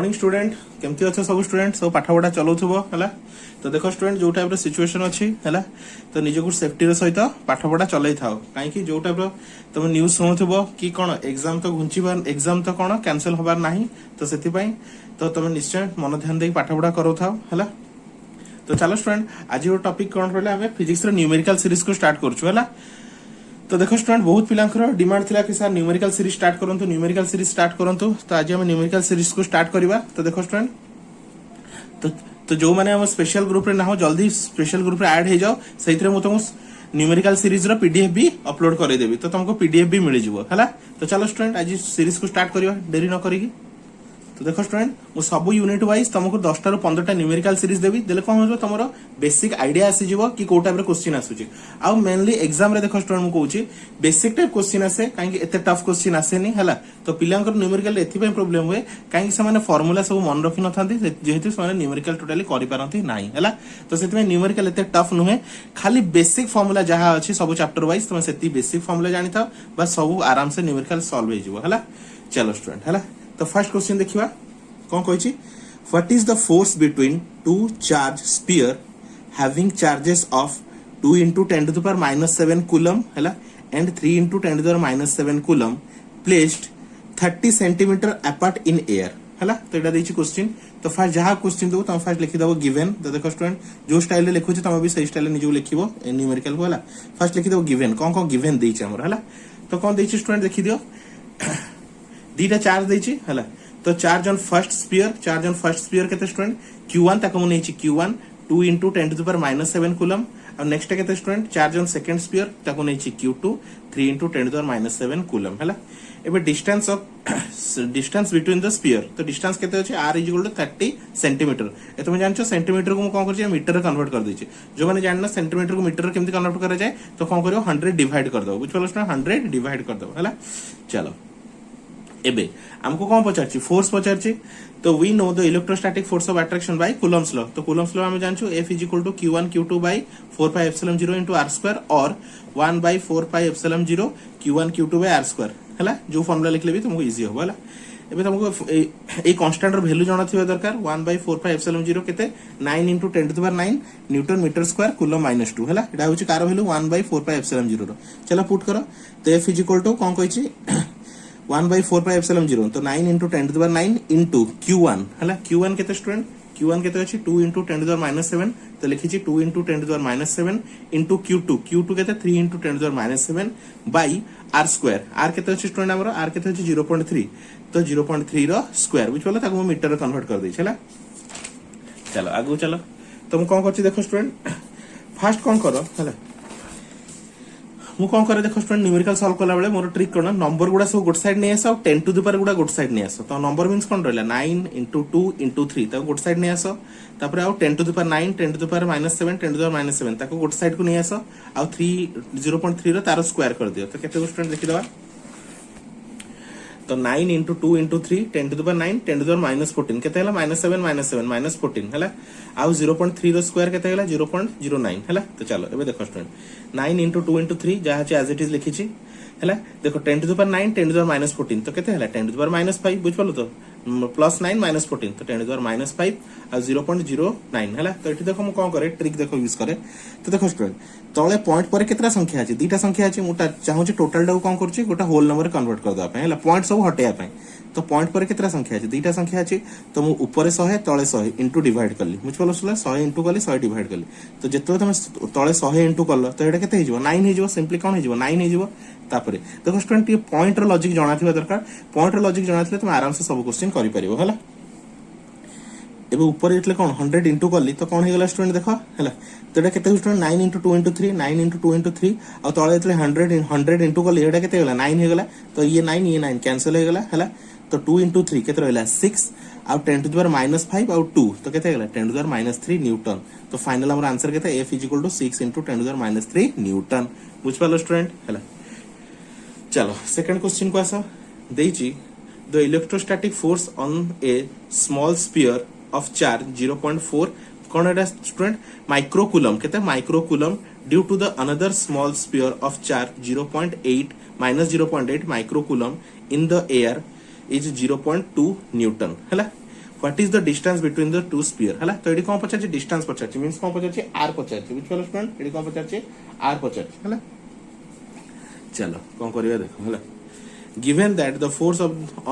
Morning student केमती अच्छे सब स्टूडेंट सब पाठ पढ़ा चलाउथबो हला। तो देखो स्टूडेंट जो टाइप सिचुएशन अच्छी है तो निजक सेफ्टी सहित पाठ पढ़ा चलाई थाओ कहीं जो टाइप तुम न्यूज शुणुव कि कौन एग्जाम तो घुंचीबार एग्जाम तो कौन कैंसल होबार नहीं तो से तो तुम निश्चय मन ध्यान दे पाठ पढ़ा करो थाओ है। तो चलो स्टूडेंट आज वो टॉपिक कौन रहा है फिजिक्स न्यूमेरिकल सीरीज को स्टार्ट करूँ। तो देखो स्टूडेंट बहुत पिलांकर डिमांड थिला कि सर न्यूमेरिकल सीरीज स्टार्ट करंतु न्यूमेरिकल सीरीज स्टार्ट करंतु। तो आज हम न्यूमेरिकल सीरीज को स्टार्ट करबा। तो देखो स्टूडेंट तो जो माने हम स्पेशल ग्रुप रे ना हो जल्दी स्पेशल ग्रुप रे ऐड हे जाओ सेइतरे मु तुमको न्यूमेरिकल सीरीज रो पीडीएफ भी अपलोड करे देबी तो तुमको पीडीएफ भी मिल जिवो हला। तो चलो स्टूडेंट आज सीरीज को स्टार्ट करबा देरी न करिकी। तो देखो स्टूडेंट मु सब यूनिट वाइज तुमको 10 टा 15 न्यूमेरिकल सीरीज देबी देले कोन हो तुमरो बेसिक आईडिया आसी जिवो कि को टाइप रे क्वेश्चन आसुची। आ मेनली एग्जाम रे देखो स्टूडेंट मु कहूची बेसिक टाइप क्वेश्चन आसे काहे एते टफ क्वेश्चन आसेनी हला। तो पिलांकर न्यूमेरिकल एथि पे प्रॉब्लम हुए काहे से माने फार्मूला सब मन रखि न थांती जेहेतु से माने न्यूमेरिकल टोटली करि पारंती नाही हला। तो सेति में न्यूमेरिकल एते टफ नुहे खाली बेसिक फार्मूला जहा अछि सब चैप्टर वाइज तुम सेति बेसिक फार्मूला जानि था बस सब आराम से न्यूमेरिकल सॉल्व हे जिवो हला। चलो स्टूडेंट हला। तो फर्स्ट क्वेश्चन देखिबा कौन कहिछि what is the force between two charge sphere having charges of 2 into 10 to the power -7 coulomb हैला and 3 into 10 to the power -7 coulomb placed 30 centimetre apart in air हैला। तो एटा देछि क्वेश्चन। तो फर्स्ट जहां question दो तुम फर्स्ट लिखि दबो गिवन। तो देखो स्टूडेंट जो स्टाइल रे लिखु छी तुम भी सही स्टाइल रे निजो लिखिबो न्यूमेरिकल को हैला। फर्स्ट लिखि दबो गिवन कौन कौन गिवन देछि हमर हैला। तो कौन देछि स्टूडेंट देखि दियो दीटा चार्ज देछि हैला। तो चार्ज ऑन फर्स्ट स्फीयर केते स्टूडेंट q1 ताको मु नेछि q1 2 into 10 to the power -7 coulomb. और नेक्स्ट केते student charge on second sphere ताको नेछि q2 3 into 10 to the power -7 coulomb हैला। एबे डिस्टेंस बिटवीन द स्फीयर तो डिस्टेंस केते अछि r = 30 सेंटीमीटर। ए तुम जानछो सेंटीमीटर को मु कोन करछि मीटर रे कन्वर्ट कर देछि। जो माने जानना सेंटीमीटर को मीटर रे केमति कन्वर्ट करा जाय तो कोन करियो 100 डिवाइड कर दो बुझ पलो स्टूडेंट 100 डिवाइड कर दो हैला। चलो एबे हमको कौन पचारछि फोर्स पचारछि। तो we know the electrostatic force of attraction by Coulomb's law. तो कूलम्स लॉ हम जानछु F = q1 q2 by 4 pi epsilon 0 into r² और 1 by 4 pi epsilon 0 q1 q2 by r² हैला। जो फार्मूला लिखले भी तुमको इजी हो हैला। एबे तुमको ए कांस्टेंट रो वैल्यू जाना थिबा दरकार 1 by 4 pi epsilon 0 केते 9 into 10 to the power 9 newton metre square coulomb -2 हैला। एटा होची कार वैल्यू 1 by 4 pi epsilon 0 रो। चलो पुट करो। तो F = cone कहिछि 1 by 4 pi epsilon 0 तो 9 into 10 to the power 9 into q1 हैला। q1 केते स्टूडेंट q1 केते अछि 2 into 10 to the power -7 तो लिखिछि 2 into 10 to the power -7 into q2 केते 3 into 10 to the power -7 by r²। r केते अछि student हमरो r केते अछि 0.3 तो 0.3 रो स्क्वायर बुझ पलो ताको मीटर रे कन्वर्ट कर दै छला। चलो आगु चलो तुम कोन करछि देखो स्टूडेंट फर्स्ट कोन करो हैला। मु कोन करे देखो स्टूडेंट न्यूमेरिकल सॉल्व करला बेले मोर ट्रिक कोन नंबर गुडा सब गुड साइड नै आसो 10 टू द पावर गुडा गुड साइड नै आसो। तो नंबर मींस कोन रहला 9 into 2 into 3 ताको गुड साइड नै आसो। तापर आ 10 to the power 9 10 to the power -7 10 to the power -7 ताको गुड साइड को नै आसो। आ 3 0.3 रो तारो स्क्वायर कर दियो। तो केते स्टूडेंट देखि दबा। तो 9 into 2 into 3 10 to the power 9 10 to the power -14 केते हला -7 -14 हला। आ 0.3 रो स्क्वायर केते हला 0.09 हला। तो चलो एबे देखो स्टूडेंट 9 into 2 into 3 जहा छ एज इट इज लिखिछि हला। देखो 10 to the power 9 10 to the power -14 तो केते हला 10 to the power -5 बुझ पलो। तो +9 -14 तो 10 to the power -5 आ 0.09 हला। तो एठी देखो मु कोन करे ट्रिक देखो यूज करे। तो देखो स्टूडेंट तळे पॉइंट पर केतरा संख्या अछि दीटा संख्या अछि मुटा चाहू छी टोटल डा कोन करछि गोटा होल नंबर कन्वर्ट कर दबा पे हला पॉइंट सब हटेया पे। तो पॉइंट पर केतरा संख्या अछि दीटा संख्या अछि तो मु ऊपर 100 तळे 100 इनटू डिवाइड करली बुझ पलो 100 इनटू करली 100 डिवाइड करली। तो जेतो तुम तळे 100 इनटू करलो तो एटा केते हे जिवो 9 हे जिवो सिंपली कोन हे जिवो 9 हे जिवो। तापरे देखो स्टूडेंट ये पॉइंट रो लॉजिक जाना थिबा दरकार पॉइंट रो लॉजिक जाना थिले तुम आराम से सब क्वेश्चन करि परिबो हला। एबे ऊपर इतले कोन 100 इनटू करली तो कोन हे गेला स्टूडेंट देखो हला। तो एटा केते student 9 into 2 into 3 9 into 2 into 3 और तळे इतले 100 इनटू करली एटा केते गेला 9 हे गेला। तो ये 9 कैंसिल हे गेला हला। तो 2 into 3 केते रहला 6 और 10 to the power -5 और 2 तो केते गेला 10 to the power -3 न्यूटन। तो फाइनल हमर आंसर केते F = 6 into 10 to the power -3 Newton बुझ पालो स्टूडेंट हला। चलो सेकंड क्वेश्चन को आसा देछि the electrostatic force on a small sphere of charge 0.4 कोन एटा स्टूडेंट माइक्रोकूलम केते microcoulomb due to the another small sphere of charge 0.8 -0.8 microcoulomb in the air is 0.2 newton हैला। What is the distance between the two sphere हला तो एडी कोन पचार distance पचार मींस कोन पचार आर पचार बुझ पालो स्टूडेंट एडी कोन पचार आर पचार हला चलो कोन करिया देखो हला given that the force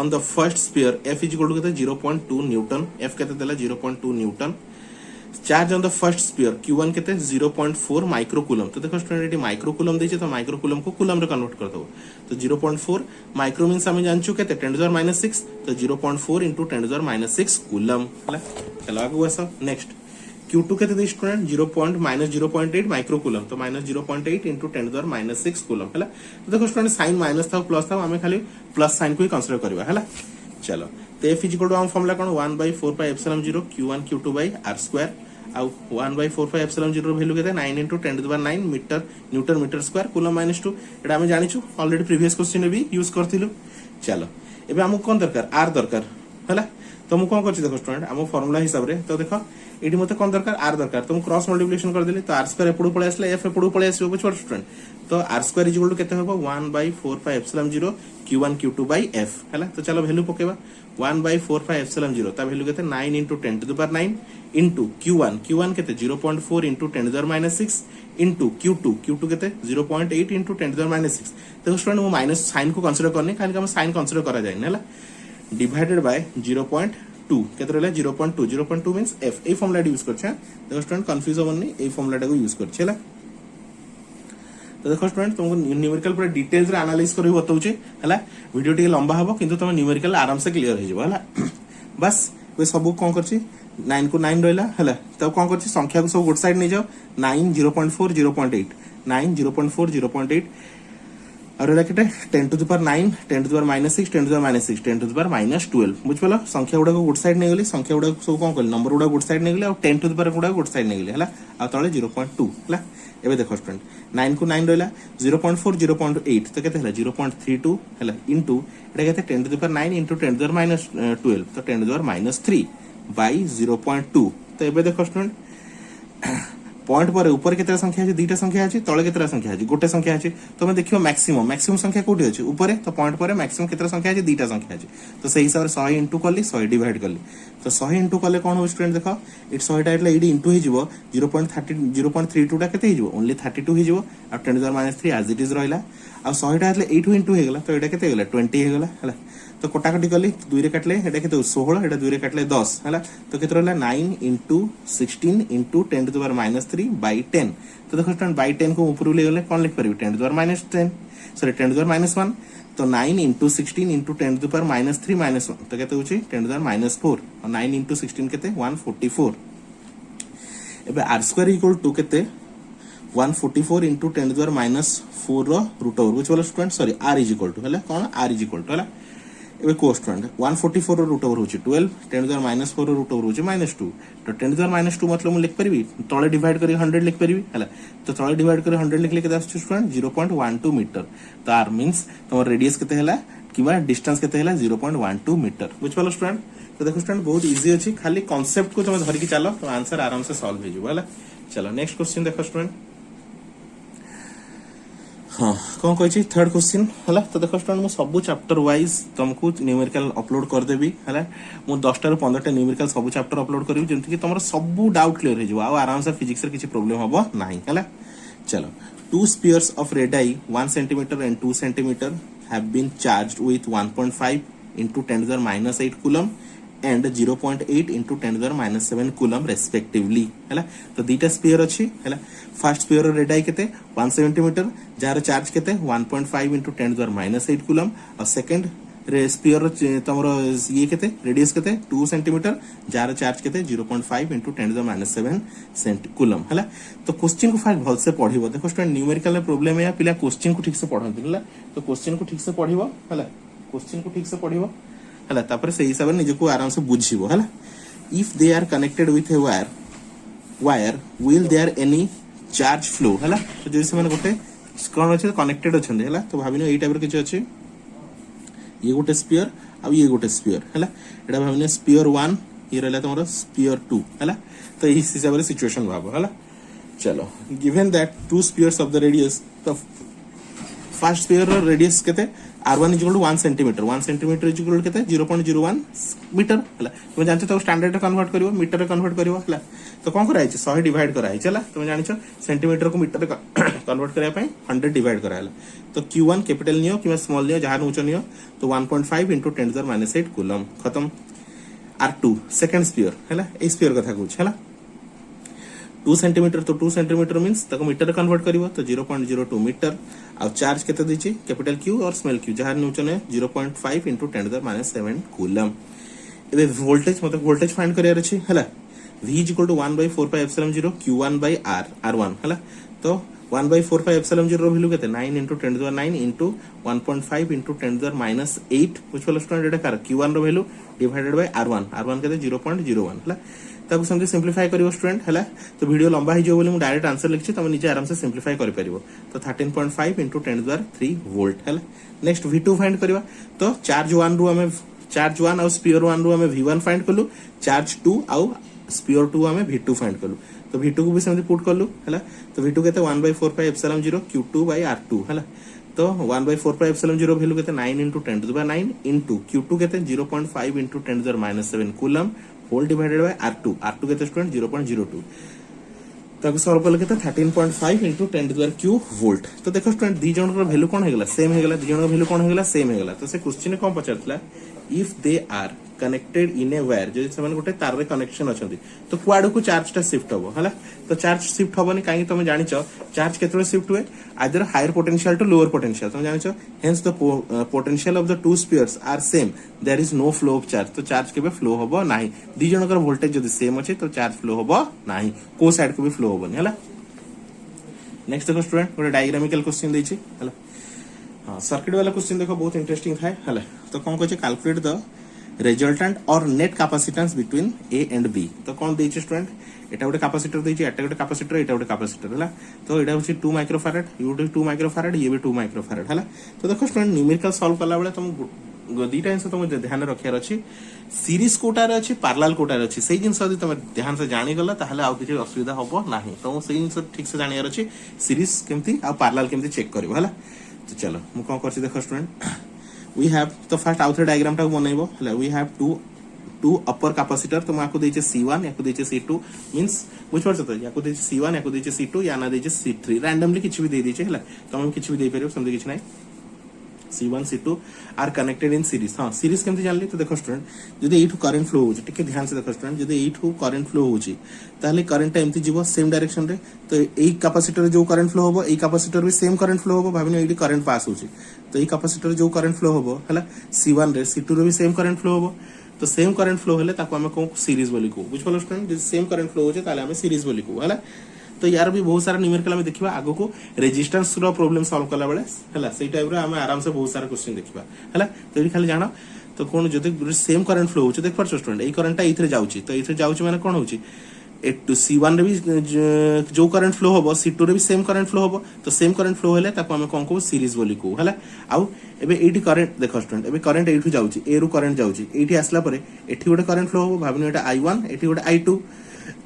on the first sphere F is equal to कहते 0.2 न्यूटन F कहते देला 0.2 Newton charge on the first sphere Q1 कहते 0.4 माइक्रो कूलम तो देखो स्टूडेंट एटी माइक्रो कूलम देछे तो माइक्रो कूलम को कूलम रे कन्वर्ट कर दो तो 0.4 माइक्रो मींस हम जानछु कहते 10⁻⁻⁶ तो 0.4 into 10⁻⁻⁶ कूलम हला चलो आगे वैसा नेक्स्ट Q2 कहते थे स्टूडेंट 0.8 माइक्रो कूलम तो -0.8 into 10⁻⁶ कूलम हला तो देखो स्टूडेंट साइन माइनस था प्लस था हमें खाली प्लस साइन को ही कंसीडर करबा हला चलो तो F इज इक्वल टू हम फॉर्मूला कोन 1/4πε0 Q1 Q2 r² आ 1/4πε0 वैल्यू कहते 9 into 10⁹ metre newton metre square coulomb -2 एटा हमें जानिछु ऑलरेडी प्रीवियस क्वेश्चन में भी यूज करथिलु चलो एबे हमको कोन दरकार r दरकार हला तो हम कोन करछि देखो स्टूडेंट हम फार्मूला हिसाब रे तो देखो एटी मते कोन दरकार r दरकार तो हम क्रॉस मल्टीप्लिकेशन कर देली तो r² एपडू पळे आसले f एपडू पळे आसीबो बुझ स्टूडेंट तो r² इज इक्वल टू केते होबो 1/4πε0 Q1 Q2 f हला तो चलो वैल्यू पकेबा 1/4πε0 ता वैल्यू केते 9 into 10⁹ into Q1 केते 0.4 into 10⁻⁶ into Q2 केते 0.8 into 10⁻⁶ तो स्टूडेंट वो माइनस साइन को कंसीडर करनी खाली हम साइन कंसीडर करा जाय हला डिवाइडेड बाय 0.2 केते रहला 0.2 means f a formula use करछ देखो स्टूडेंट कंफ्यूज होबनी ए फॉर्मूला को यूज करछ हला तो देखो स्टूडेंट तुमको न्यूमेरिकल पूरा डिटेल्स रे एनालाइज करी बताउची हला वीडियो टिके लंबा हबो किंतु तुम न्यूमेरिकल आराम से क्लियर हो जिवो हला बस कोई सब कोन करछि 9 को 9 रहला हला तो कोन करछि संख्या को सब गुड साइड नै जाओ 9 0.4 0.8 9 0.4 0.8 और एला केटे 10 to the power 9 10 to the power -6 10 to the power -6 10 to the power -12 बुझ पलो संख्या गुडा को गुड साइड नै गेली संख्या गुडा सब कोन करली नंबर गुडा गुड साइड नै गेली और 10 to the power गुडा गुड साइड नै गेली हला आ तळे 0.2 हला एबे देखो स्टूडेंट 9 को 9 रहला 0.4 0.8 तो केते हला 0.32 हला इनटू एटा केते 10 to the power 9 into 10 to the power -12 तो 10 to the power -3 by 0.2 तो एबे देखो स्टूडेंट पॉइंट पर ऊपर केतरा संख्या अछि दुईटा संख्या अछि तळे केतरा संख्या अछि गोटे संख्या अछि तो हम देखियो मैक्सिमम संख्या कोठी अछि ऊपर तो पॉइंट पर मैक्सिमम केतरा संख्या अछि दुईटा संख्या अछि तो सही हिसाब से 100 इनटू करली 100 डिवाइड करली तो 100 इनटू करले कोन हो स्टूडेंट देखो इट 100 टा एटले एडी इनटू हे जिवो 0.32 टा केते हे जिवो ओनली 32 हे जिवो और 10⁻³ एज इट इज रहला आ 100 टा एटले 8 इनटू हे गेला तो एटा केते गेला 20 हे गेला हला तो कोटाकटी करली 2 रे काटले एटा केते 16 एटा 2 रे काटले 10 हला तो केते रहला 9 into 16 into 10 to the power -3 by 10 तो देखो स्टूडेंट by 10 को ऊपर ले गेले कोन लिख परबी 10 to the power -10 sorry 10 to the power -1 तो 9 into 16 into 10 to the power -3 -1 तो केते होची 10 to the power -4 और 9 into 16 केते 144 एबे r² इक्वल टू केते 144 into 10 to the power -4 रो रूट ओवर बुझ वाला student sorry r is equal to हला कोन r इज इक्वल टू हला एबे को स्टूडेंट 144 रो रूट ओवर होची 12 10 to the power -4 रो रूट ओवर होची -2 तो 10 to the power -2 मतलब मैं लिख परबी तळे डिवाइड करी 100 लिख परबी हला तो तळे डिवाइड करी 100 लिखले केते आछी स्टूडेंट 0.12 मीटर तो r मींस तमर रेडियस केते हला किबा डिस्टेंस केते हला 0.12 मीटर बुझ पालो स्टूडेंट तो देखो स्टूडेंट बहुत इजी अछि खाली कांसेप्ट को तुम धरि के चलो तो आंसर आराम से सॉल्व हो जिवो हला चलो नेक्स्ट क्वेश्चन देखो स्टूडेंट हाँ कौन कही थर्ड क्वेश्चन है तो देखो स्टूडेंट मु सब चैप्टर वाइज तुमको न्यूमेरिकल अपलोड कर देबी है मु 10 टा 15 टा न्यूमेरिकल सब चैप्टर अपलोड करी जेंति कि तुमर सब डाउट क्लियर हो जिवो आ आराम से फिजिक्स रे किछि प्रॉब्लम हबो नाही है चलो two spheres of radii 1 cm and 2 cm have been charged with 1.5 into 10 to the -8 coulomb and 0.8 into 10 to the -7 coulomb respectively हैला तो दीटा स्फीयर अछि हैला फर्स्ट स्फीयर रो रेडाई केते 1 cm जार चार्ज केते 1.5 into 10 to the -8 coulomb और second रे sphere रो तमरो ये केते रेडियस केते 2 cm जार चार्ज केते 0.5 into 10 to the -7 coulomb हैला तो क्वेश्चन को फास्ट भल से पढिबो देखो स्टूडेंट न्यूमेरिकल में प्रॉब्लम है पिला क्वेश्चन को ठीक से पढंती हैला तो क्वेश्चन को ठीक से पढिबो हैला क्वेश्चन को ठीक से पढिबो हला तापर से हिसाब निज को आराम से बुझिबो हला if they are connected with a wire will there any charge flow हला तो जैसे माने गोटे कोन अछि कनेक्टेड अछन हला तो भाबिनो एई टाइप रो किछ अछि ये गोटे स्फीयर आ ये गोटे स्फीयर हला एटा भाबिनो स्फीयर 1 ये रहला तमरो स्फीयर 2 हला तो इस हिसाब रे सिचुएशन भाबो हला चलो given that two spheres of the radius तो फर्स्ट स्फीयर रो रेडियस केते R1 is equal to 1 centimetre 1 centimetre is equal to केते 0.01 मीटर हला तुम जानछ तो स्टैंडर्ड रे कन्वर्ट करिवो मीटर रे कन्वर्ट करिवो हला तो कोन करा छै 100 डिवाइड करा है हला तुम जानछ सेंटीमीटर को मीटर रे कन्वर्ट करिया पई 100 डिवाइड करा हला तो Q1 कैपिटल नियो कि स्मॉल नियो जहां ऊंचा नियो तो 1.5 into 10⁻⁸ कूलम खत्म R2 सेकंड स्फीयर हला ए स्फीयर कथा कहूछ हला 2 सेंटीमीटर तो 2 सेंटीमीटर मींस ताको मीटर रे कन्वर्ट करिवो तो 0.02 मीटर आ चार्ज केते दैछि कैपिटल Q और स्मॉल q जहां न्यूटन है 0.5 into 10⁻⁷ कूलम एबे वोल्टेज मतलब वोल्टेज फाइंड करिया अछि हला V = 1/4πε0 Q1 by R R1 हला तो 1/4πε0 रो वैल्यू केते 9 into 10⁹ into 1.5 into 10⁻⁸ कुछ वाला स्टूडेंट एटा कर Q1 row value divided by R1 R1 केते 0.01 हला ताको समझे सिंपलीफाई करिवो स्टूडेंट हला तो वीडियो लंबा ही जो बोले मु डायरेक्ट आंसर लिखछि तमे नीचे आराम से सिंपलीफाई करि परिबो तो 13.5 into 10⁻³ वोल्ट हला नेक्स्ट V2 फाइंड करबा तो चार्ज 1 रो हमें चार्ज 1 और स्फीयर 1 रो हमें V1 फाइंड करलु चार्ज 2 और स्फीयर 2 हमें V2 फाइंड करलु तो V2 को भी सेमती पुट करलु हला तो V2 केते 1/4πε0 Q2 by R2 हला तो 1/4πε0 वैल्यू केते 9 into 10⁹ into Q2 केते 0.5 into 10⁻⁷ coulomb whole divided by R2 R2 केते स्टूडेंट 0.02 ताको सॉल्व करले केते 13.5 into 10⁻³ वोल्ट तो देखो स्टूडेंट दी जन को वैल्यू कोन हेगला सेम हेगला दी जन को वैल्यू कोन हेगला सेम हेगला तो से क्वेश्चन कोन पचारतला if they are connected in a wire जो से गोटे तार रे कनेक्शन अछंती तो कुआडो को चार्ज टा शिफ्ट होबो हला तो चार्ज शिफ्ट होबनी काई तुम जानिछ चार्ज केतरे शिफ्ट हुए either higher potential to lower potential तुम जानिछ hence the potential of the two spheres are same there is no flow of charge तो चार्ज केबे फ्लो होबो नाही दी जनकर वोल्टेज जदी सेम अछि तो चार्ज फ्लो होबो नाही को साइड को भी फ्लो होबनी हला नेक्स्ट देखो स्टूडेंट गोटे डायग्रामिकल क्वेश्चन देछि हला हां सर्किट वाला क्वेश्चन देखो बहुत इंटरेस्टिंग थाए हला तो कोन कहै छै calculate the resultant or net capacitance between A and B तो कौन देछि स्टूडेंट एटा गोटे कैपेसिटर देछि एटा गोटे कैपेसिटर एटा गोटे कैपेसिटर हला तो एटा होछि 2 माइक्रोफैराड यू 2 माइक्रोफैराड ये भी 2 माइक्रोफैराड हला तो देखो स्टूडेंट न्यूमेरिकल सॉल्व करला बेले तुम दीटा जिनस तुम ध्यान रखियार अछि सीरीज कोटार अछि पैरेलल कोटार अछि सेही जिनस यदि तुम ध्यान से जानि गला ताहले आ किछि असुविधा होबो नाही तो सेही जिनस ठीक से जानियार अछि सीरीज केमती आ पैरेलल केमती चेक करबो हला तो चलो मु कोन करछि देखो स्टूडेंट we have तो फर्स्ट आउटर डायग्राम टा बनैबो हला we have two upper capacitor तो माको देछे C1 याको देछे C2 मींस बुझ परछ तो याको देछे C1 याको देछे C2 या ना देछे C3 रैंडमली किछि भी दे देछे हला तो हम किछि भी दे परियो समझ किछि नै C1 C2 are connected in series हां सीरीज केमति जानली तो देखो स्टूडेंट जदि एठू करंट फ्लो होची टिके ध्यान से देखो स्टूडेंट जदि एठू करंट फ्लो होची ताले करंट एमति जीवो सेम डायरेक्शन रे तो एई कैपेसिटर जो करंट फ्लो होबो एई कैपेसिटर भी सेम करंट फ्लो होबो भाबिनो एडी करंट पास होची तो एई कैपेसिटर जो करंट फ्लो होबो हला C1 रे C2 रे भी सेम करंट फ्लो होबो तो सेम करंट फ्लो हेले ताको हमें को सीरीज बोली को बुझ पलो स्टूडेंट जदि सेम करंट फ्लो होची ताले हमें सीरीज बोली को हला तो यार भी बहुत सारा न्यूमेरिकल में देखिबा आगो को रेजिस्टेंस रो प्रॉब्लम सॉल्व करला बेले हला सेही टाइप रे हमें आराम से बहुत सारा क्वेश्चन देखिबा हला तो एडी खाली जानो तो कोन जदि सेम करंट फ्लो होची देख परछ स्टूडेंट एई करंटटा इथरे जाउची तो इथरे जाउची माने कोन होची एट C1 रे भी जो करंट फ्लो होबो C2 रे भी सेम करंट फ्लो होबो तो सेम करंट फ्लो हेले ताको हमें कोन को सीरीज बोली को हला आउ एबे एठी करंट देखो स्टूडेंट एबे करंट एठू जाउची ए रु करंट जाउची एठी आसला परे एठी गोटे करंट फ्लो होबो भाबिनो एटा I1 एठी गोटे I2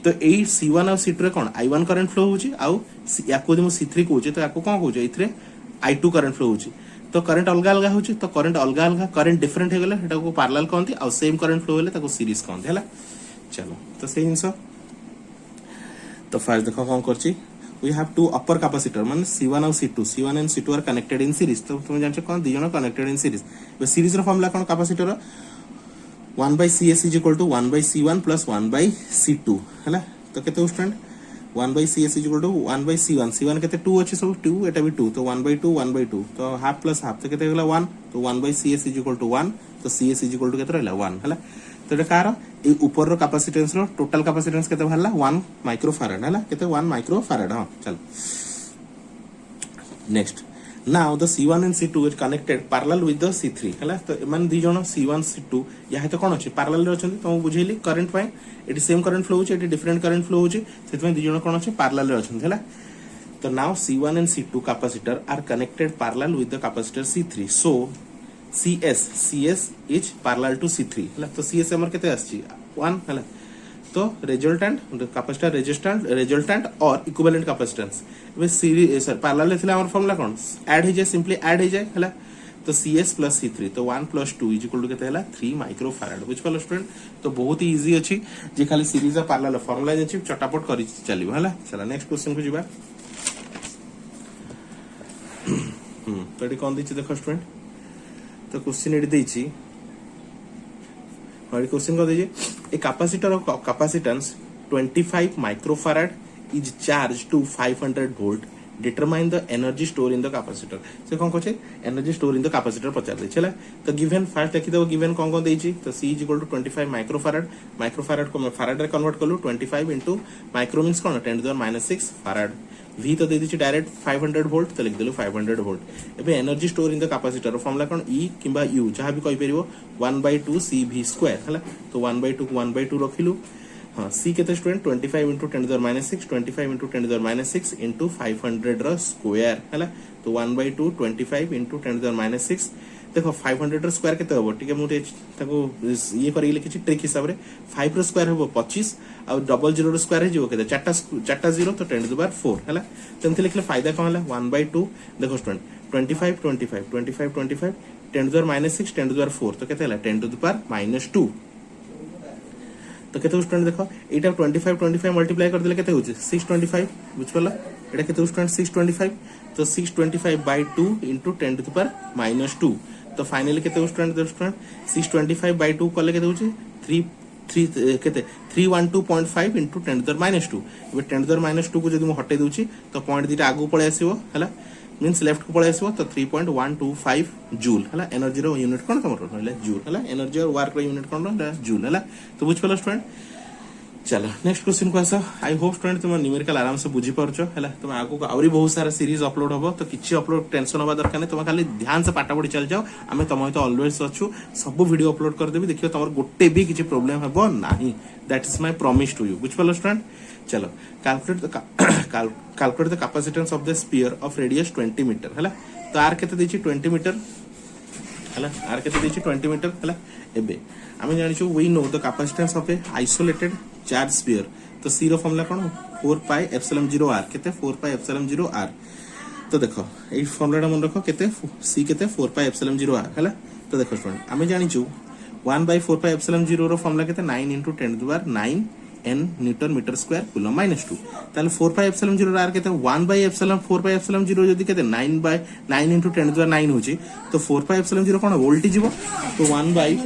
तो एई C1 और C2 रे कोन I1 करंट फ्लो होची आउ याको जे C3 कहूची तो याको कोन कहूची इथरे I2 करंट फ्लो होची तो करंट अलग अलग होची तो करंट अलग अलग करंट डिफरेंट हे गेले एटा को पैरेलल कहंती आ सेम करंट फ्लो हेले ताको सीरीज कहंती हला चलो तो सेही इंसो तो फर्स्ट देखो कोन करची we have two upper capacitor माने C1 और C1 and C2 are connected in series तो तुम जानछ कोन दी जण कनेक्टेड इन सीरीज बे सीरीज रो फॉर्मूला कोन capacitor 1/CS is equal to 1/C1 plus 1/C2 हला तो केते student 1/CS is equal to 1/C1 C1 केते 2 अछि सब 2 एटा भी 2 तो 1/2 1/2 तो हाफ प्लस हाफ तो केते गेला 1 तो 1/CS is equal to 1 तो CS is equal to केते रहला 1 हला तो एटा कार ए ऊपर रो कैपेसिटेंस रो टोटल कैपेसिटेंस केते भरला 1 माइक्रोफैराड हला केते 1 माइक्रोफैराड हां चल next now the C1 and C2 is connected parallel with the C3 हला तो मन दी जण C1 C2 या तो कोन अछि पैरेलल रे अछंती तो बुझेली करंट पाए एटी सेम करंट फ्लो होछि एटी डिफरेंट करंट फ्लो होछि सेतमे दी जण कोन अछि पैरेलल रे अछंती हला तो now C1 and C2 capacitor are connected parallel with the capacitor C3 so CS is parallel to C3 हला तो CS हमर केते आछि 1 हला तो रिजल्टेंट कैपेसिटर रिजल्टेंट और इक्विवेलेंट कैपेसिटेंस वे सीरीज सर पैरेलल थिला हमर फार्मूला कोन ऐड हे जाय सिंपली ऐड हे जाय हला तो CS प्लस C3 तो 1 प्लस 2 इज इक्वल टू केते हला 3 माइक्रो फैराड बुझ पालो स्टूडेंट तो बहुत ही इजी अछि जे खाली सीरीज ऑफ पैरेलल फार्मूला जे चटापट करि चलिबो हला चला नेक्स्ट क्वेश्चन को जिबा तो एटी कोन दिछि देखो स्टूडेंट तो क्वेश्चन एटी देछि और क्वेश्चन को दीजिए a capacitor of capacitance 25 microfarad is charge to 500 volt determine the energy store in the capacitor से कौन कहछे energy store in the capacitor पचार दे चला तो गिवन फर्स्ट लिखि दो गिवन कौन देछि तो C is equal to 25 microfarad को फैराड रे कन्वर्ट करलु 25 इनटू माइक्रो मींस कोन 10⁻�6 फैराड V तो दे दिछि डायरेक्ट 500 वोल्ट तो लिख देलु 500 वोल्ट एबे energy store in the capacitor formula cone E किबा U जहां भी कहि परिबो 1/2 CV2 हला तो 1/2 को 1/2 रखिलु हाँ C केते स्टूडेंट 25 इंटू 10⁻�6 25 इंटू 10⁻�6 इंटू 500 रो स्क्वायर हैला तो 1/2 25 इंटू 10⁻�6 देखो 500 रो स्क्वायर केते होबो ठीक है मुटे ताको ये करि लिखि ट्रिक हिसाब रे 5 रो स्क्वायर होबो 25 आ डबल 0 रो स्क्वायर हे जो केते चारटा 0 तो 10⁻4 हैला तंते लिखले फायदा कोन हला 1/2 देखो स्टूडेंट 25 25 25 25 10⁻�6 10⁻4 तो केते हला 10⁻2 तो केते स्टूडेंट देखो एटा 25 25 मल्टीप्लाई कर देले केते होची 625 बुझ पला एटा केते स्टूडेंट 625 तो 625 बाय 2 इनटू 10⁻2 तो फाइनली केते स्टूडेंट 625 बाय 2 कले केते होची 3 केते 312.5 इनटू 10⁻2 एबे 10⁻2 को जदी म हटे दोची तो पॉइंट दिटा आगु पळे आसीबो हला मींस लेफ्ट को पळे आसीबो तो 3.125 जूल हला एनर्जी रो यूनिट कोन तमर रहला जूल हला एनर्जी और वर्क रो यूनिट कोन रहला जूल हला तो बुझ पलो स्टूडेंट चलो नेक्स्ट क्वेश्चन को आसा आई होप स्टूडेंट तुम न्यूमेरिकल आराम से बुझी परछो हला तुम आगु को आउरी बहुत सारा सीरीज अपलोड होबो तो किछि अपलोड टेंशन होबा दरकार नै तुम खाली ध्यान से पाटा पढी चल जाओ आमे तमय तो ऑलवेज अछु सब वीडियो अपलोड कर देबी देखियो तमर गोटे भी किछि प्रॉब्लम हेबो नाही that is my promise to you बुझ पलो स्टूडेंट चलो calculate the capacitance of the sphere of radius 20 metre हला तो आर केते देछि 20 मीटर हला आर केते देछि 20 मीटर हला एबे आमे जानि छु we know the capacitance of a isolated charge sphere तो C रो फॉर्मूला कोन 4πε0 r केते 4πε0 r तो देखो ए फॉर्मूला मन रखो केते C केते 4πε0 r हला तो देखो स्टूडेंट आमे जानि छु 1/4πε0 रो फॉर्मूला केते 9 * 10⁹ n newton metre square coulomb -2 ताले 4πε0 r केते 1/4πε0 जदी केते 9 * 10⁹ होची तो 4πε0 कोन वोल्ट जीवो तो 1/9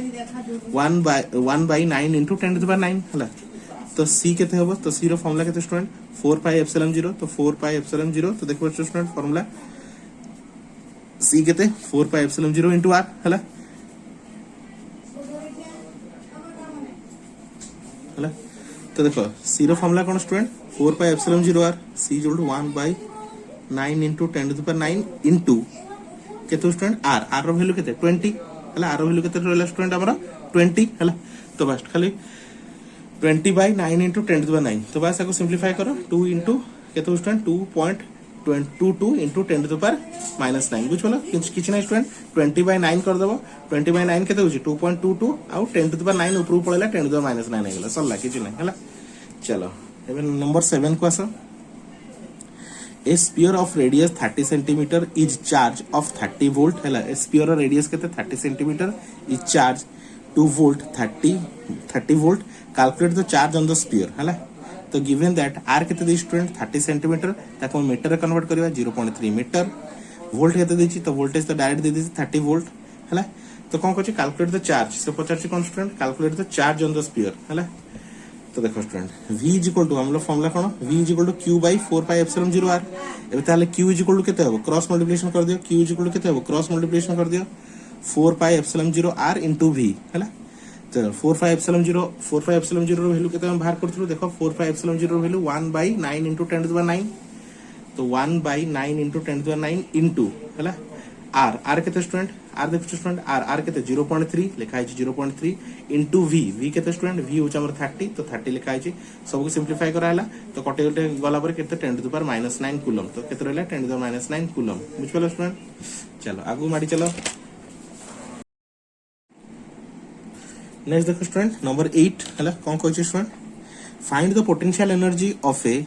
* 10⁹ हला तो C केते होबो तो C रो फॉर्मूला केते स्टूडेंट 4πε0 तो 4πε0 तो देखो स्टूडेंट फॉर्मूला C केते 4πε0 * r हला हला तो देखो C रो फॉर्मूला कोन स्टूडेंट 4πε0 r C = 1/9 * 10⁹ इनटू केते स्टूडेंट r r रो वैल्यू केते 20 हला r रो वैल्यू केते रहला स्टूडेंट हमरा 20 हला तो बस खाली 20/9 * 10⁹ तो बस को सिंपलीफाई करो 2 इनटू केते स्टूडेंट 2.22 इनटू 10⁻⁹ बुझ पलो किछ नै स्टूडेंट 20/9 कर देबो 20/9 केते होची 2.22 आ 10⁻9 ऊपर पळेला 10⁻⁹ हे गेला सल्ला किछ नै हला चलो एबे नंबर 7 को आसो ए sphere of radius 30 centimetre is charge of 30 volt हला ए स्फीयर रेडियस केते 30 centimetre is charge 2 volt 30 volt calculate the charge on the sphere हला तो गिवन दैट r केते दे स्टूडेंट 30 सेंटीमीटर ताको मीटर रे कन्वर्ट करबा 0.3 मीटर वोल्ट केते देछि तो वोल्टेज तो डायरेक्ट दे देछि 30 वोल्ट हला तो कोन कहछि कैलकुलेट द चार्ज से पचारछि कोन student calculate the charge on the sphere हला तो देखो स्टूडेंट v = हमलो फॉर्मूला कोन v = q/4πε0 r एबे ताले q = केते होबो क्रॉस मल्टीप्लिकेशन कर दियो q = केते होबो क्रॉस मल्टीप्लिकेशन कर दियो 4πε0 r * v हला चलो 4πε0 रो वैल्यू केते हम बाहर करथलु देखो 4πε0 रो वैल्यू 1/9 * 10⁻9 तो 1/9 * 10⁻9 इनटू हला r केते स्टूडेंट r देखो स्टूडेंट r केते 0.3 लिखा है 0.3 इनटू v केते स्टूडेंट v होच हमर 30 तो 30 लिखा है सब को सिंपलीफाई करा हला तो कटे गटे गला पर केते 10⁻⁹ कूलम तो केते रहला 10⁻⁹ कूलम बुझ पलो स्टूडेंट चलो आगु माडी चलो नेक्स्ट देखो स्टूडेंट नंबर 8 हला कोन कहै student find the potential energy of a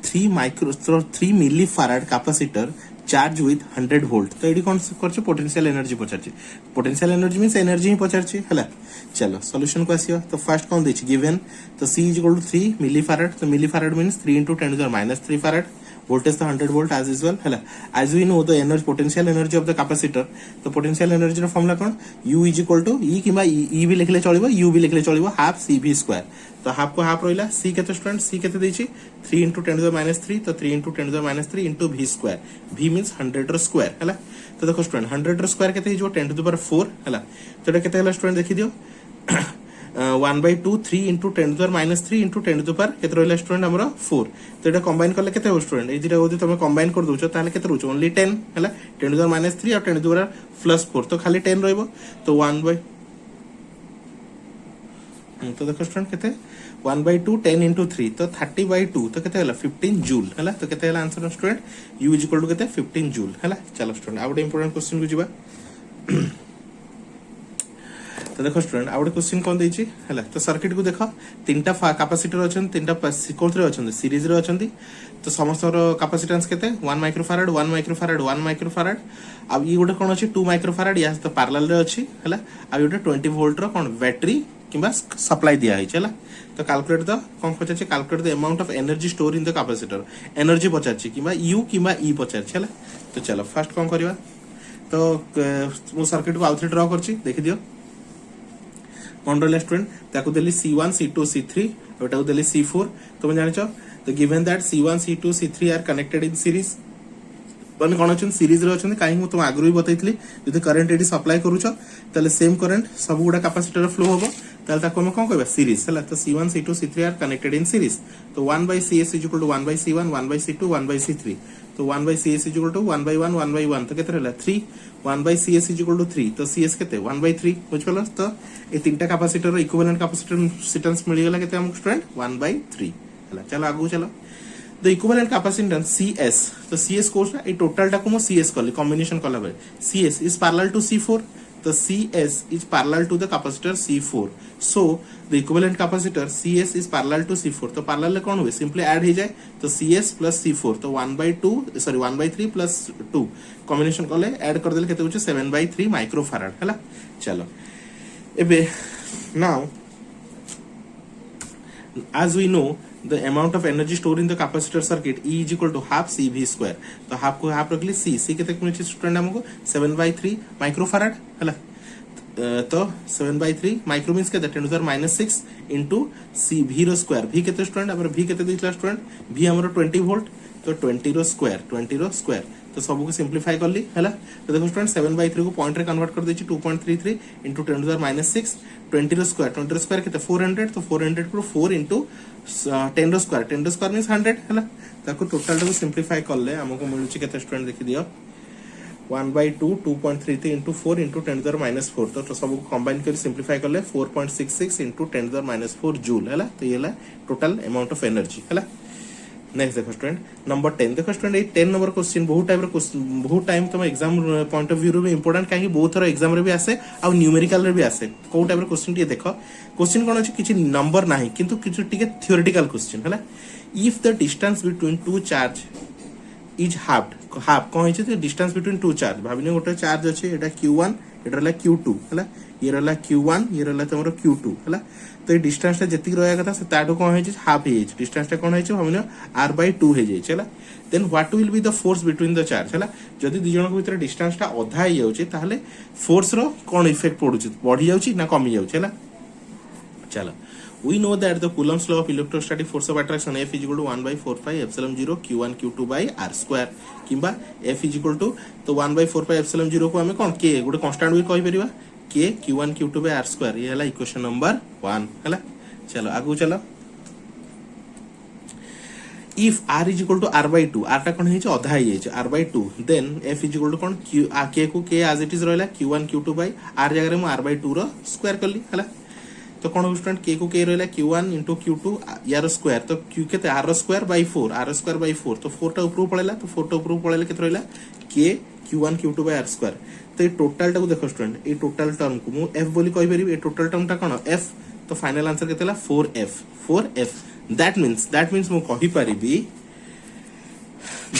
3 millifarad capacitor charge with 100 volt तो ये कौन कर पोटेंशियल एनर्जी पचार पोटेंशियल एनर्जी मीन एनर्जी ही पचार है चलो सॉल्यूशन को आसियो तो फर्स्ट कौन देछि गिवन तो C is equal to 3 millifarad तो millifarad means 3 into 10 to the minus 3 farad voltage तो 100 volt as usual है as we know the energy potential energy of the capacitor तो potential energy रो फॉर्मूला कौन U is equal to E किबा E भी लिखले चलिबो U भी लिखले चलिबो हाफ CV स्क्वायर तो हाफ को हाफ रहिला C केते स्टूडेंट C केते देछि 3 into 10 to the minus 3 तो 3 into 10 to the minus 3 into V square V means 100 row square है तो देखो स्टूडेंट 100 रो स्क्वायर केते जो 10 to the power 4 है तो एटा केते हला स्टूडेंट देखि दियो 1/2 3 into 10 to the minus 3 into 10 to the power केते रहला स्टूडेंट हमरो 4 तो एटा कंबाइन करले केते हो स्टूडेंट ए दिटा होदी तमे कंबाइन कर दोछो ताले केते रहउछ ओनली 10 हला 10 to the minus 3 और 10 to the power plus 4 तो खाली 10 रहइबो तो 1 by तो देखो स्टूडेंट केते 1/2 10 into 3 तो 30/2 तो केते हला 15 जूल हला तो केते हला answer student u is equal to केते 15 जूल हला चलो स्टूडेंट आउट इंपोर्टेंट क्वेश्चन को जिबा तो देखो स्टूडेंट आउट क्वेश्चन कोन देछि हला तो सर्किट को देखो तीनटा कैपेसिटर अछन तीनटा कोथरे अछन सीरीज रे अछन तो समस्त कैपेसिटेंस केते 1 माइक्रोफैराड 1 माइक्रोफैराड 1 माइक्रोफैराड अब ई गोटे कोन अछि 2 माइक्रोफैराड या तो पैरेलल रे अछि हला अब गोटे 20 वोल्ट रो कोन बैटरी किबा सप्लाई दिया है हला तो कैलकुलेट द कोन पचाछि calculate the amount of energy store in the capacitor energy पचाछि किबा u किबा e पचाछि हला तो चलो फर्स्ट कोन करबा तो मो सर्किट को आउथरे ड्रा करछि देखि दियो कौन रहा स्टूडेंट ताको देली C1 C2 C3 और ताको देली C4 तुम जानि छ तो given that C1 C2 C3 are connected in series माने कोन अछन सीरीज रे अछन काई मु तुम आगु भी बतैतली जदि करंट एडी सप्लाई करू छ तले सेम करंट सब गुडा कैपेसिटर फ्लो होबो तले ताको हम कोन कहबा सीरीज हला तो C1 C2 C3 are connected in series तो 1/CS is equal to 1/C1 1/C2 1/C3 तो 1/CS इज इक्वल टू 1/1 1/1 तो केते रहला 3 1/CS इज इक्वल टू 3 तो CS केते 1/3 बुझ पलो तो ए तीनटा कैपेसिटर इक्विवेलेंट कैपेसिटेंस मिल गेला केते हम स्टूडेंट 1/3 हला चलो आगु चलो द इक्विवेलेंट कैपेसिटेंस CS तो CS कोर्स ए टोटल टा को मो CS करली कॉम्बिनेशन करला बे CS is parallel to C4 तो CS is parallel to the capacitor C4 so the equivalent capacitor CS is parallel to C4 तो parallel कौन हुए सिंपली ऐड हो जाए तो CS plus C4 तो 1/3 plus 2 कॉम्बिनेशन करले ऐड कर देले केते होचे 7/3 माइक्रोफैराड हला चलो एबे now as we know the amount of energy stored in the capacitor circuit E is equal to half CV square तो हाफ को हाफ रखली C केते मिलछि स्टूडेंट हमको 7/3 माइक्रोफैराड हला तो 7/3 माइक्रो मींस केते 10 to the minus 6 into C V row square V केते student हमर V केते दिसला स्टूडेंट V हमर 20 वोल्ट तो 20 रो स्क्वायर तो सब को सिंपलीफाई कर ली हला तो देखो स्टूडेंट 7/3 को पॉइंट रे कन्वर्ट कर देछि 2.33 into 10 to the minus 6 20 row square केते 400 तो 400 को 4 into 10 रो स्क्वायर मींस 100 हला ताको टोटल को सिंपलीफाई करले हमको मिलुछि केते स्टूडेंट देखि दियो 1/2 2.33 into 4 into 10 to the minus 4 तो सब को कंबाइन कर सिंपलीफाई करले 4.66 into 10 to the minus 4 joule हला तो ये हला टोटल अमाउंट ऑफ एनर्जी हला नेक्स्ट देखो स्टूडेंट नंबर 10 देखो स्टूडेंट ए 10 नंबर क्वेश्चन बहुत टाइम तुम एग्जाम पॉइंट ऑफ व्यू रे इंपोर्टेंट काहे बहुत थोड़ा एग्जाम रे भी आसे आ न्यूमेरिकल रे भी आसे को टाइप रे क्वेश्चन टी देखो क्वेश्चन कोन अछि किछि नंबर नाही किंतु किछि टिके थ्योरेटिकल क्वेश्चन हला if the distance between two charge is half कोन हिचे the distance between two charge भाबिने गोटे चार्ज अछि एटा Q1 एटा रहला Q2 हला ये रहला Q1 ये रहला तमरो Q2 हला तो ये डिस्टेंस ता जति रहया कथा से ताडो कोन हिचे हाफ हे डिस्टेंस ता कोन हिचे भाबिने R/2 हे जाय छला then what will be the force between the charge हला जदि दि जण को भीतर डिस्टेंस ता आधा हे जाउची ताहले फोर्स रो कोन इफेक्ट पडुची बढ़ी जाउची ना कमी जाउची हला चलो we know that the Coulomb's law of electrostatic force of attraction F is equal to 1/4 epsilon 0 Q1 Q2 by R square किबा F is equal to तो 1/4 epsilon 0 को हमें कोन K गोटे कांस्टेंट भी कहि परिबा K Q1 Q2 by R square ये हला equation number 1 हला चलो आगु चलो if R is equal to R/2 R टा कोन हे छ आधा हे छ R/2 then F is equal to cone K को K as it is रहला Q1 Q2 by R जगह रे मु R/2 रो स्क्वायर करली हला तो कौन स्टूडेंट K को K रहला Q1 into Q2 यार स्क्वायर तो Q केते R स्क्वायर by 4 तो 4 टा ऊपर पळेला तो 4 टा ऊपर पळेला केते रहला K Q1 Q2 by R square तो ये टोटल टा को देखो स्टूडेंट ये टोटल टर्म को मु F बोली कहि परिबी ये टोटल टर्म टा कोन F तो फाइनल आंसर केतेला 4F दैट मींस मु कहि परिबी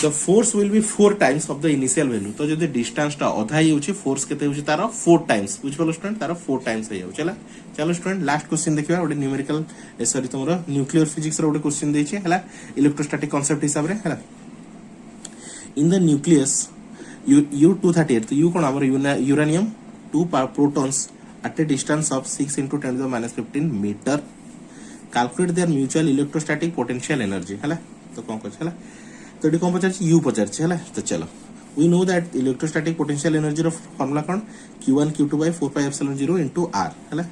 the force will be 4 times of the initial value तो जदि डिस्टेंस टा अधा ही होची फोर्स केते होची तारो 4 टाइम्स बुझ पालो स्टूडेंट तारो 4 टाइम्स हे जाउ चला चलो स्टूडेंट लास्ट क्वेश्चन देखिबा ओडे न्यूमेरिकल सॉरी तुमरो न्यूक्लियर फिजिक्स रो ओडे क्वेश्चन देछि हला इलेक्ट्रोस्टैटिक कांसेप्ट हिसाब रे हला इन द न्यूक्लियस U238 तो U कोन हमर uranium 2 protons at a distance of 6 into 10 to the minus 15 meter calculate their mutual electrostatic potential energy हला तो कौन कर हला तो एडी कौन पचार U पचार हला तो चलो we know that electrostatic potential energy रो फार्मूला कौन Q1 Q2 by 4 pi epsilon 0 into R हला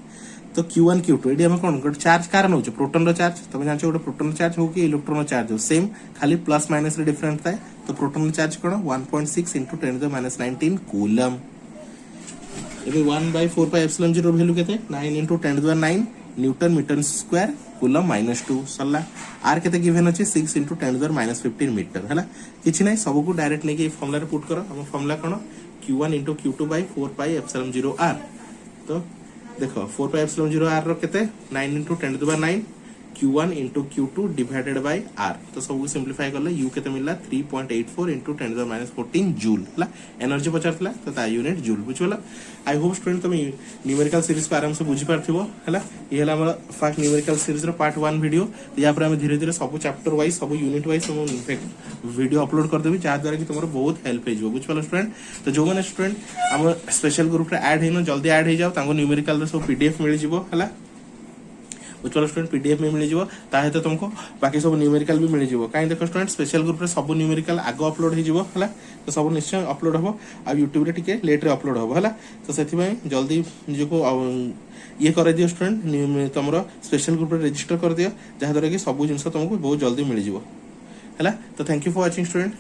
तो Q1 Q2 एडी हम कौन गोटे चार्ज कार नउछ प्रोटॉन रो चार्ज तुम जान गोटे प्रोटॉन चार्ज हो कि इलेक्ट्रॉन रो चार्ज हो सेम खाली प्लस माइनस रे डिफरेंट थाए तो प्रोटॉन रो चार्ज कोन 1.6 into 10 to the minus 19 coulomb एबे 1 by 4 pi epsilon 0 वैल्यू केते 9 into 10 to the 9 newton metre square coulomb -2 सल्ला आर केते गिवन अछि 6 into 10 to the minus 15 metre हला किछि नै सब को डायरेक्ट नै के फार्मूला रे पुट करो हम formula cone q1 into q2 by 4 pi epsilon 0 r तो देखो 4 pi epsilon 0 r रो केते 9 into 10 to the 9 q1 into q2 divided by r तो सब को सिंपलीफाई करले u केते मिलला 3.84 into 10 to the minus 14 joule हला एनर्जी पचारतला तो ता यूनिट जूल बुझला आई होप स्टूडेंट तुम न्यूमेरिकल सीरीज को आराम से बुझी पारथिबो हला ये हला हमर फर्स्ट न्यूमेरिकल सीरीज रो पार्ट 1 वीडियो या पर हम धीरे धीरे सब चैप्टर वाइज सब यूनिट वाइज सब वीडियो अपलोड कर देबी जा द्वारा कि तुमरो बहुत हेल्प हे जो बुझपालो स्टूडेंट तो जो माने स्टूडेंट हम स्पेशल ग्रुप रे ऐड हेनो जल्दी ऐड हे जाओ तांको न्यूमेरिकल रो सब पीडीएफ मिल जिवो हला उच्चल स्टूडेंट पीडीएफ में मिल जिवो ताहे तो तुमको बाकी सब न्यूमेरिकल भी मिल जिवो काई देखो स्टूडेंट स्पेशल ग्रुप रे सब न्यूमेरिकल आगो अपलोड हे जिवो हला तो सब निश्चय अपलोड हबो आ YouTube रे टिके लेट रे अपलोड हबो हला तो सेति में जल्दी जो ये कर दियो स्टूडेंट तुमरो स्पेशल ग्रुप रे रजिस्टर कर दियो जहा द्वारा कि सब जिंस तुमको बहुत जल्दी मिल जिवो हला तो thank you for watching student.